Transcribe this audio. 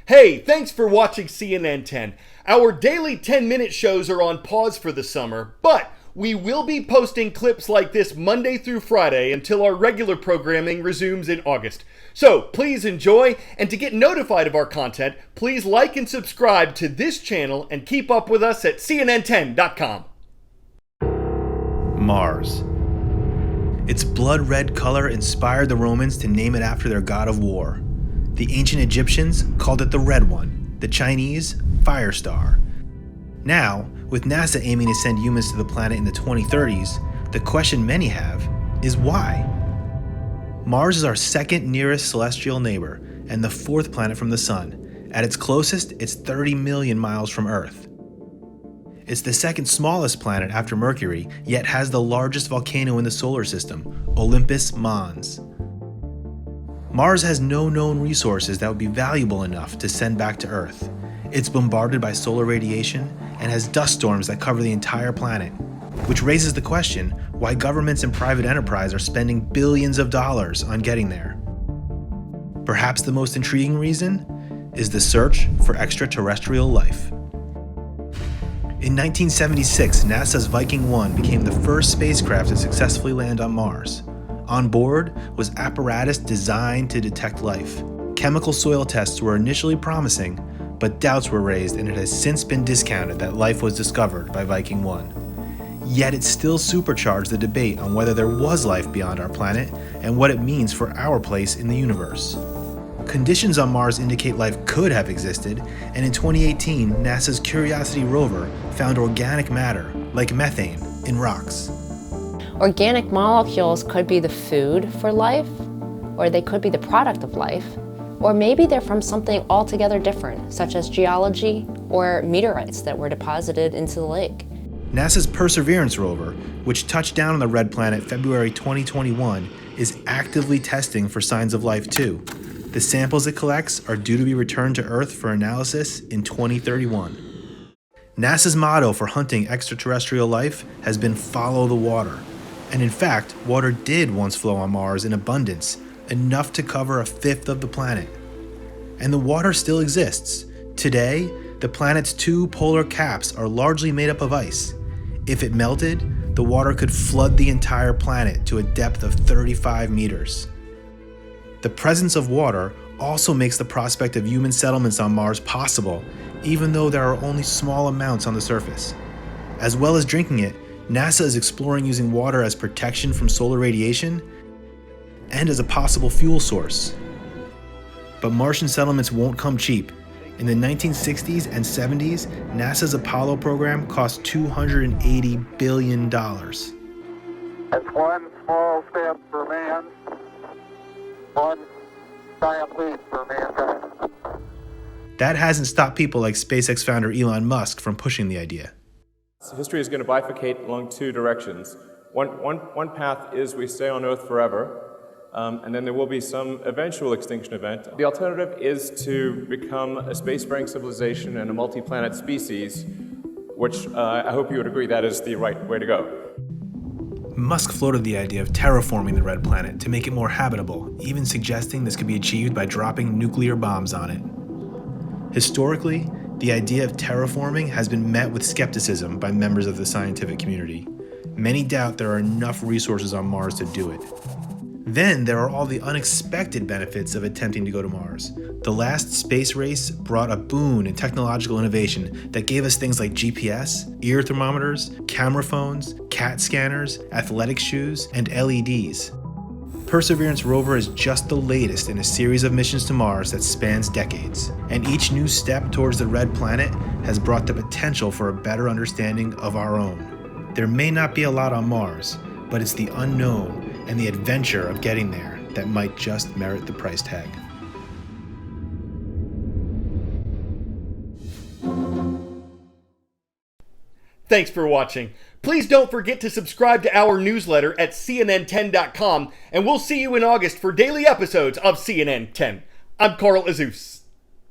Hey, thanks for watching CNN 10. Our daily 10-minute shows are on pause for the summer, but we will be posting clips like this Monday through Friday until our regular programming resumes in August. So please enjoy, and to get notified of our content, please like and subscribe to this channel and keep up with us at CNN10.com. Mars. Its blood-red color inspired the Romans to name it after their god of war. The ancient Egyptians called it the Red One, the Chinese, Fire Star. Now, with NASA aiming to send humans to the planet in the 2030s, the question many have is why? Mars is our second nearest celestial neighbor and the fourth planet from the Sun. At its closest, it's 30 million miles from Earth. It's the second smallest planet after Mercury, yet has the largest volcano in the solar system, Olympus Mons. Mars has no known resources that would be valuable enough to send back to Earth. It's bombarded by solar radiation and has dust storms that cover the entire planet, which raises the question why governments and private enterprise are spending billions of dollars on getting there. Perhaps the most intriguing reason is the search for extraterrestrial life. In 1976, NASA's Viking 1 became the first spacecraft to successfully land on Mars. On board was apparatus designed to detect life. Chemical soil tests were initially promising, but doubts were raised, and it has since been discounted that life was discovered by Viking 1. Yet it still supercharged the debate on whether there was life beyond our planet and what it means for our place in the universe. Conditions on Mars indicate life could have existed, and in 2018, NASA's Curiosity rover found organic matter, like methane, in rocks. Organic molecules could be the food for life, or they could be the product of life, or maybe they're from something altogether different, such as geology or meteorites that were deposited into the lake. NASA's Perseverance rover, which touched down on the red planet February 2021, is actively testing for signs of life too. The samples it collects are due to be returned to Earth for analysis in 2031. NASA's motto for hunting extraterrestrial life has been "follow the water." And in fact, water did once flow on Mars in abundance, enough to cover a fifth of the planet. And the water still exists. Today, the planet's two polar caps are largely made up of ice. If it melted, the water could flood the entire planet to a depth of 35 meters. The presence of water also makes the prospect of human settlements on Mars possible, even though there are only small amounts on the surface. As well as drinking it, NASA is exploring using water as protection from solar radiation and as a possible fuel source. But Martian settlements won't come cheap. In the 1960s and 70s, NASA's Apollo program cost $280 billion. That's one small step for man, one giant leap for mankind. That hasn't stopped people like SpaceX founder Elon Musk from pushing the idea. History is going to bifurcate along two directions. One path is we stay on Earth forever, and then there will be some eventual extinction event. The alternative is to become a spacefaring civilization and a multi-planet species, which I hope you would agree that is the right way to go. Musk floated the idea of terraforming the red planet to make it more habitable, even suggesting this could be achieved by dropping nuclear bombs on it. Historically, the idea of terraforming has been met with skepticism by members of the scientific community. Many doubt there are enough resources on Mars to do it. Then there are all the unexpected benefits of attempting to go to Mars. The last space race brought a boon in technological innovation that gave us things like GPS, ear thermometers, camera phones, CAT scanners, athletic shoes, and LEDs. Perseverance rover is just the latest in a series of missions to Mars that spans decades, and each new step towards the red planet has brought the potential for a better understanding of our own. There may not be a lot on Mars, but it's the unknown and the adventure of getting there that might just merit the price tag. Thanks for watching. Please don't forget to subscribe to our newsletter at CNN10.com, and we'll see you in August for daily episodes of CNN 10. I'm Carl Azus.